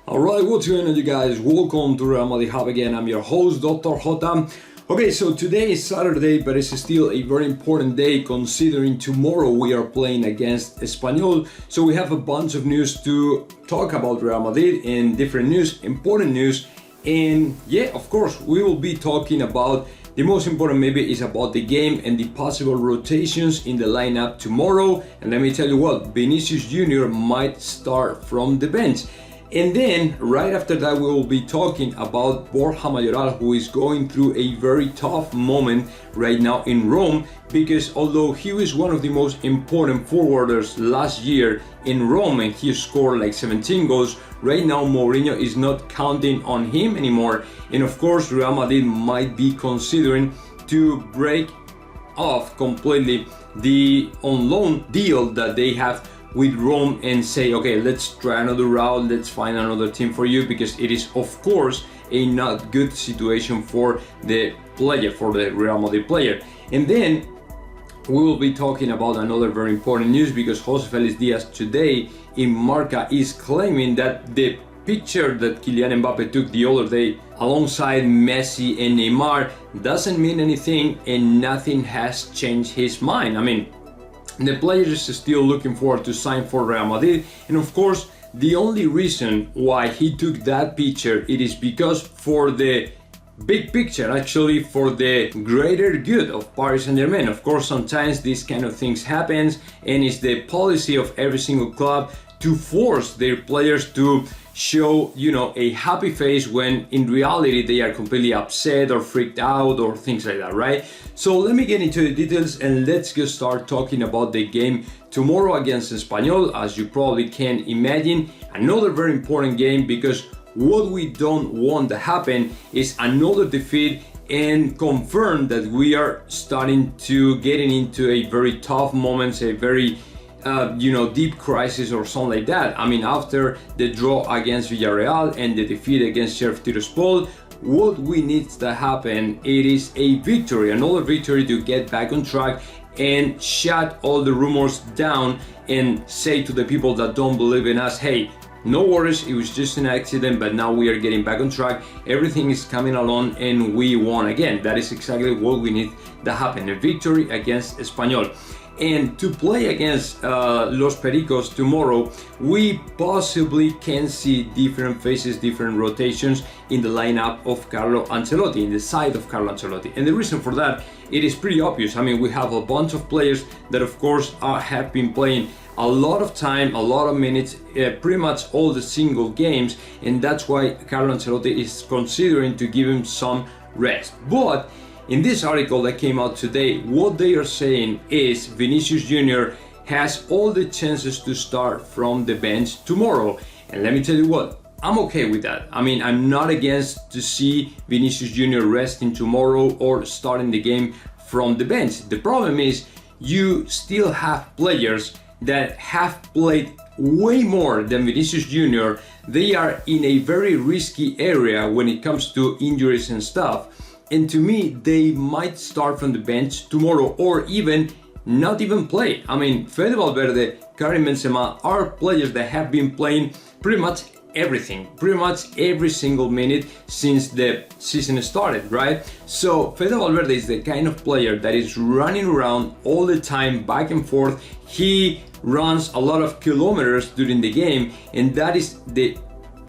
Alright, what's going on, you guys? Welcome to Madrid Hub again. I'm your host, Dr. JOTA. Okay, so today is Saturday, but it's still a very important day considering tomorrow we are playing against Espanyol. So we have a bunch of news to talk about Real Madrid and different news, important news. And yeah, of course, we will be talking about the most important maybe is about the game and the possible rotations in the lineup tomorrow. And let me tell you what, Vinicius Jr. might start from the bench. And then right after that we will be talking about Borja Mayoral, who is going through a very tough moment right now in Rome, because although he was one of the most important forwarders last year in Rome and he scored like 17 goals, right now Mourinho is not counting on him anymore. And of course Real Madrid might be considering to break off completely the on loan deal that they have with Rome and say, okay, let's try another route, let's find another team for you, because it is of course a not good situation for the player, for the Real Madrid player. And then we will be talking about another very important news, because Jose Felix Diaz today in Marca is claiming that the picture that Kylian Mbappe took the other day alongside Messi and Neymar doesn't mean anything and nothing has changed his mind. I mean, the player is still looking forward to sign for Real Madrid, and of course the only reason why he took that picture, it is because for the big picture, actually for the greater good of Paris Saint-Germain. Of course sometimes these kind of things happens, and it's the policy of every single club to force their players to show, you know, a happy face when in reality they are completely upset or freaked out or things like that, right? So let me get into the details and let's get start talking about the game tomorrow against Espanyol. As you probably can imagine, another very important game, because what we don't want to happen is another defeat and confirm that we are starting to getting into a very tough moments, a very deep crisis or something like that. I mean, after the draw against Villarreal and the defeat against Sheriff Tiraspol, what we need to happen, it is a victory, another victory to get back on track and shut all the rumors down and say to the people that don't believe in us, hey, no worries, it was just an accident, but now we are getting back on track, everything is coming along and we won again. That is exactly what we need to happen, a victory against Espanyol. And to play against Los Pericos tomorrow, we possibly can see different faces, different rotations in the lineup of Carlo Ancelotti, in the side of Carlo Ancelotti. And the reason for that, it is pretty obvious. I mean, we have a bunch of players that of course have been playing a lot of time, a lot of minutes, pretty much all the single games, and that's why Carlo Ancelotti is considering to give him some rest. But in this article that came out today, what they are saying is Vinicius Jr. has all the chances to start from the bench tomorrow. And let me tell you what, I'm okay with that. I mean, I'm not against to see Vinicius Jr. resting tomorrow or starting the game from the bench. The problem is you still have players that have played way more than Vinicius Jr. They are in a very risky area when it comes to injuries and stuff. And to me, they might start from the bench tomorrow or even not even play. I mean, Fede Valverde, Karim Benzema are players that have been playing pretty much everything, pretty much every single minute since the season started, right? So Fede Valverde is the kind of player that is running around all the time, back and forth. He runs a lot of kilometers during the game, and that is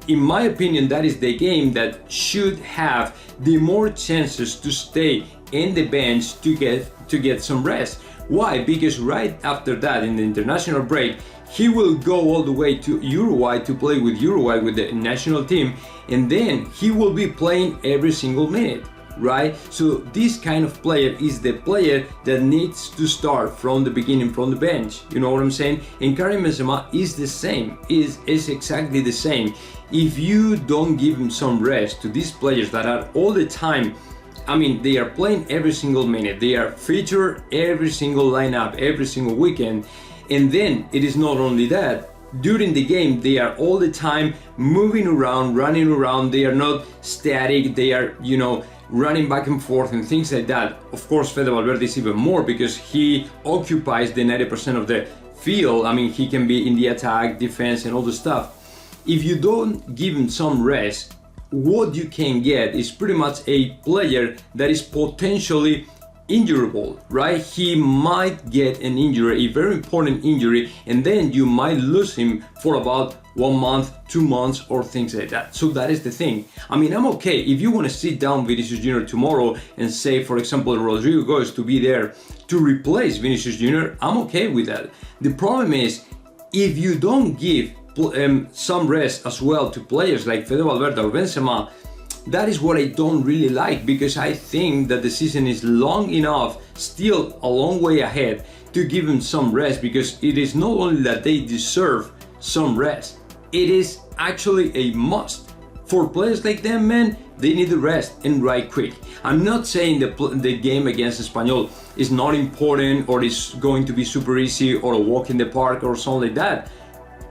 in my opinion, that is the game that should have the more chances to stay in the bench to get some rest. Why? Because right after that, in the international break, he will go all the way to Uruguay to play with Uruguay with the national team, and then he will be playing every single minute, right? So this kind of player is the player that needs to start from the beginning, from the bench. You know what I'm saying? And Karim Benzema is the same, is exactly the same. If you don't give him some rest to these players that are all the time, I mean, they are playing every single minute, they are featured every single lineup, every single weekend, and then it is not only that, during the game they are all the time moving around, running around, they are not static, they are, you know, running back and forth and things like that. Of course, Fede Valverde is even more because he occupies the 90% of the field. I mean, he can be in the attack, defense, and all the stuff. if you don't give him some rest, what you can get is pretty much a player that is potentially injurable, right? He might get an injury, a very important injury, and then you might lose him for about 1 month, 2 months, or things like that. So that is the thing. I mean, I'm okay if you want to sit down Vinicius Jr. tomorrow and say, for example, Rodrigo goes to be there to replace Vinicius Jr., I'm okay with that. The problem is, if you don't give some rest as well to players like Fede Valverde or Benzema, that is what I don't really like, because I think that the season is long enough, still a long way ahead, to give them some rest, because it is not only that they deserve some rest, it is actually a must. For players like them, man, they need the rest, and right quick. I'm not saying the game against Espanyol is not important or is going to be super easy or a walk in the park or something like that.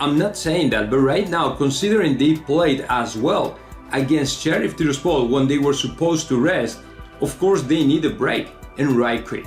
I'm not saying that, but right now, considering they played as well against Sheriff Tiraspol when they were supposed to rest, of course they need a break, and right quick,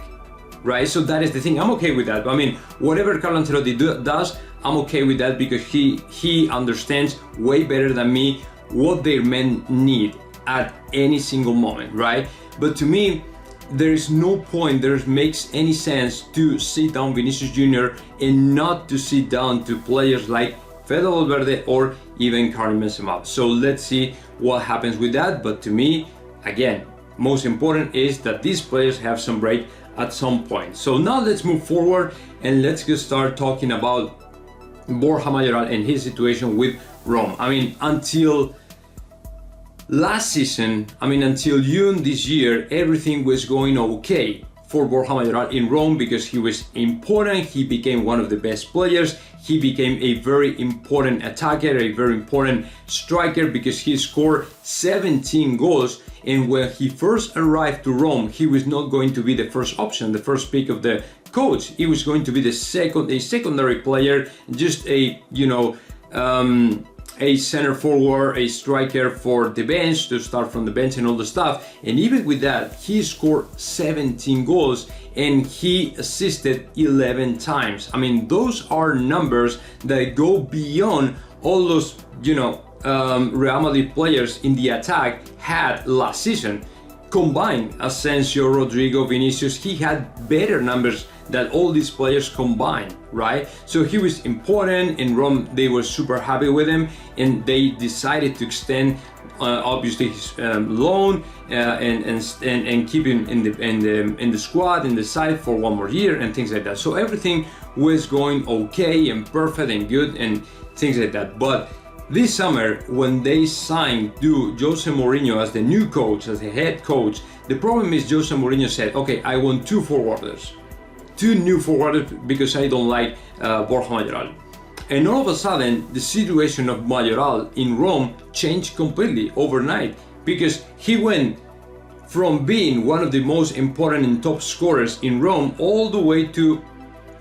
right? So that is the thing. I'm okay with that. I mean, whatever Carlo Ancelotti does, I'm okay with that, because he understands way better than me what their men need at any single moment, right? But to me, there is no point, there makes any sense to sit down Vinicius Jr. and not to sit down to players like Fede Valverde or even Karim Benzema. So let's see what happens with that. But to me, again, most important is that these players have some break at some point. So now let's move forward and let's just start talking about Borja Mayoral and his situation with Rome. I mean, until last season, until June this year, everything was going okay for Borja Mayoral in Rome, because he was important, he became one of the best players, he became a very important attacker, a very important striker, because he scored 17 goals, and when he first arrived to Rome, he was not going to be the first option, the first pick of the coach. He was going to be a secondary player, just a center forward, a striker for the bench, to start from the bench and all the stuff. And even with that, he scored 17 goals and he assisted 11 times. I mean, those are numbers that go beyond all those, Real Madrid players in the attack had last season. Combined, Asensio, Rodrigo, Vinicius, he had better numbers than all these players combined, right? So he was important in Rome. They were super happy with him, and they decided to extend, obviously, his loan and keep him in the squad, in the side for 1 more year and things like that. So everything was going okay and perfect and good and things like that. But this summer, when they signed Jose Mourinho as the new coach, as the head coach, the problem is Jose Mourinho said, okay, I want 2 forwarders. 2 new forwarders, because I don't like Borja Mayoral. And all of a sudden, the situation of Mayoral in Rome changed completely overnight, because he went from being one of the most important and top scorers in Rome all the way to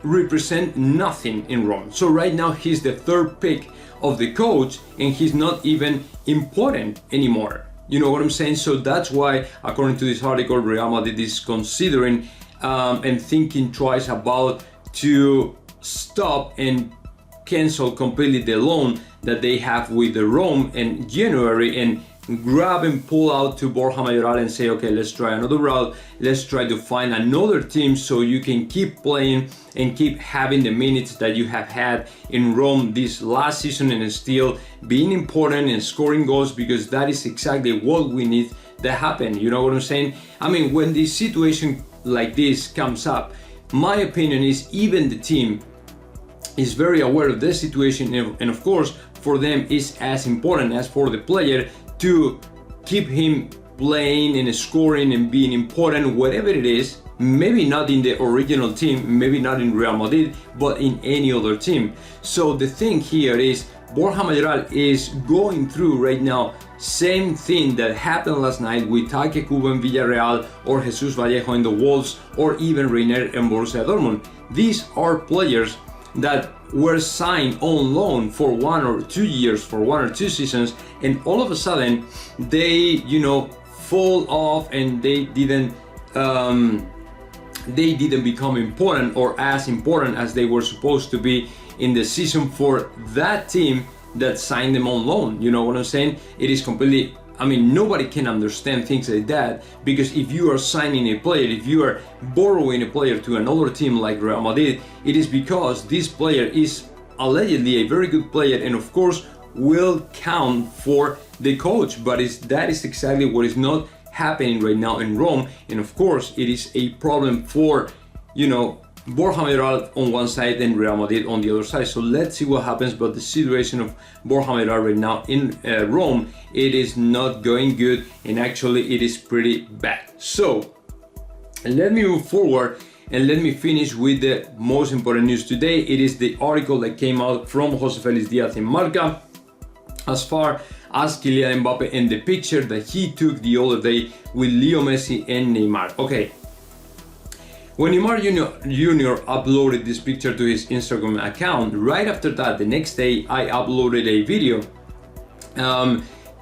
represent nothing in Rome. So right now he's the 3rd pick of the coach, and he's not even important anymore. You know what I'm saying? So that's why, according to this article, Real Madrid is considering and thinking twice about to stop and cancel completely the loan that they have with the Rome in January, and grab and pull out to Borja Mayoral and say, okay, let's try another route, let's try to find another team so you can keep playing and keep having the minutes that you have had in Rome this last season, and still being important and scoring goals, because that is exactly what we need to happen. You know what I'm saying? I mean, when this situation like this comes up, my opinion is even the team is very aware of the situation, and of course for them is as important as for the player to keep him playing and scoring and being important, whatever it is. Maybe not in the original team, maybe not in Real Madrid, but in any other team. So the thing here is Borja Mayoral is going through right now same thing that happened last night with Take Kubo in Villarreal, or Jesus Vallejo in the Wolves, or even Reiner in Borussia Dortmund. These are players that were signed on loan for 1 or 2 years, for 1 or 2 seasons, and all of a sudden they, fall off, and they didn't become important or as important as they were supposed to be in the season for that team that signed them on loan. You know what I'm saying? It is completely, I mean, nobody can understand things like that, because if you are signing a player, if you are borrowing a player to another team like Real Madrid, it is because this player is allegedly a very good player, and of course will count for the coach. But that is exactly what is not happening right now in Rome, and of course it is a problem for, you know, Borja Mayoral on one side and Real Madrid on the other side. So let's see what happens. But the situation of Borja Mayoral right now in Rome, it is not going good, and actually it is pretty bad. So let me move forward and let me finish with the most important news today. It is the article that came out from José Félix Díaz in Marca as far as Kylian Mbappe and the picture that he took the other day with Leo Messi and Neymar. Okay. When Neymar Jr. uploaded this picture to his Instagram account, right after that, the next day, I uploaded a video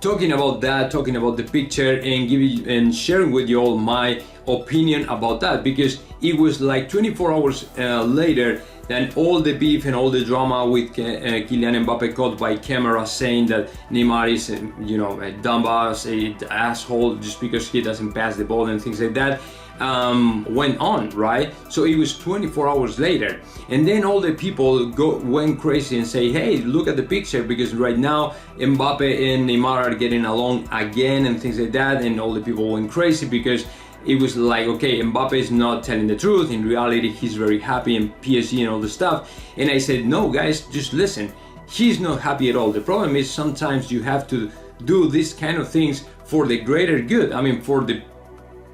talking about the picture, and sharing with you all my opinion about that, because it was like 24 hours later than all the beef and all the drama with Kylian Mbappe caught by camera saying that Neymar is, you know, a dumbass, an asshole just because he doesn't pass the ball and things like that. Went on, right? So it was 24 hours later, and then all the people went crazy and say, hey, look at the picture, because right now Mbappe and Neymar are getting along again and things like that, and all the people went crazy because it was like, okay, Mbappe is not telling the truth. In reality, he's very happy in PSG and all the stuff. And I said, no guys, just listen, he's not happy at all. The problem is sometimes you have to do these kind of things for the greater good. I mean, for the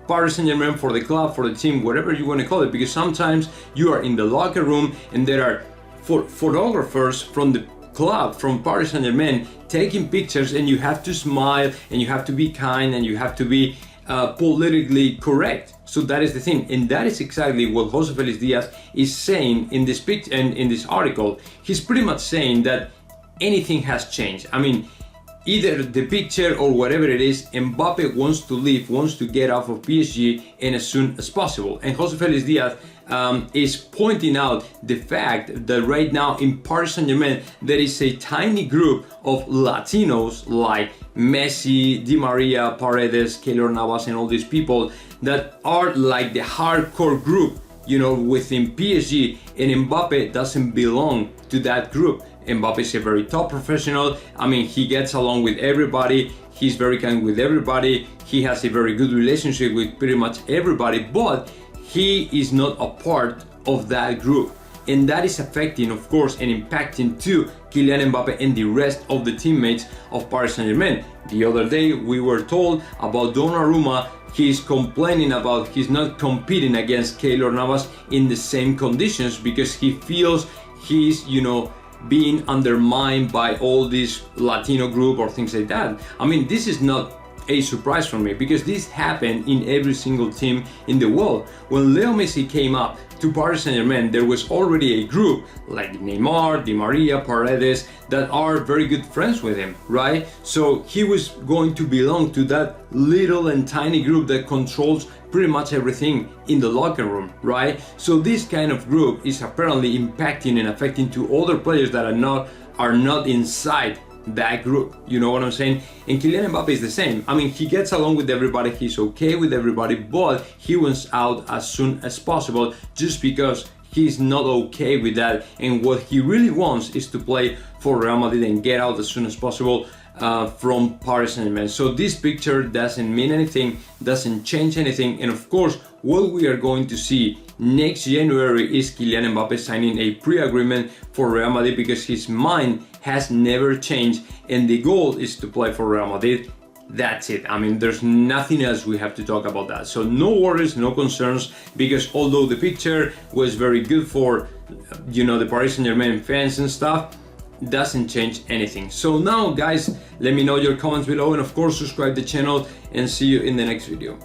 Paris Saint-Germain, for the club, for the team, whatever you want to call it, because sometimes you are in the locker room and there are photographers from the club, from Paris Saint-Germain, taking pictures, and you have to smile and you have to be kind and you have to be politically correct. So that is the thing, and that is exactly what José Félix Díaz is saying in this picture and in this article. He's pretty much saying that anything has changed. I mean, either the picture or whatever it is, Mbappe wants to leave, wants to get off of PSG, and as soon as possible. And José Félix Díaz is pointing out the fact that right now in Paris Saint-Germain there is a tiny group of Latinos like Messi, Di Maria, Paredes, Keylor Navas, and all these people that are like the hardcore group, you know, within PSG, and Mbappe doesn't belong to that group. Mbappe is a very top professional. I mean, he gets along with everybody. He's very kind with everybody. He has a very good relationship with pretty much everybody, but he is not a part of that group. And that is affecting, of course, and impacting too Kylian Mbappe and the rest of the teammates of Paris Saint-Germain. The other day, we were told about Donnarumma. He's complaining about he's not competing against Keylor Navas in the same conditions because he feels he's, you know, being undermined by all this Latino group or things like that. I mean, this is not a surprise for me because this happened in every single team in the world. When Leo Messi came up to Paris Saint-Germain, there was already a group like Neymar, Di Maria, Paredes that are very good friends with him, right? So he was going to belong to that little and tiny group that controls pretty much everything in the locker room, right? So this kind of group is apparently impacting and affecting to other players that are not inside that group, you know what I'm saying? And Kylian Mbappe is the same. I mean, he gets along with everybody, he's okay with everybody, but he wants out as soon as possible just because he's not okay with that. And what he really wants is to play for Real Madrid and get out as soon as possible from Paris Saint-Germain. So this picture doesn't mean anything, doesn't change anything. And of course, what we are going to see next January is Kylian Mbappe signing a pre-agreement for Real Madrid because his mind has never changed and the goal is to play for Real Madrid. That's it. I mean, there's nothing else we have to talk about that. So no worries, no concerns, because although the picture was very good for, you know, the Paris Saint-Germain fans and stuff, doesn't change anything. So now guys, let me know your comments below, and of course subscribe the channel, and see you in the next video.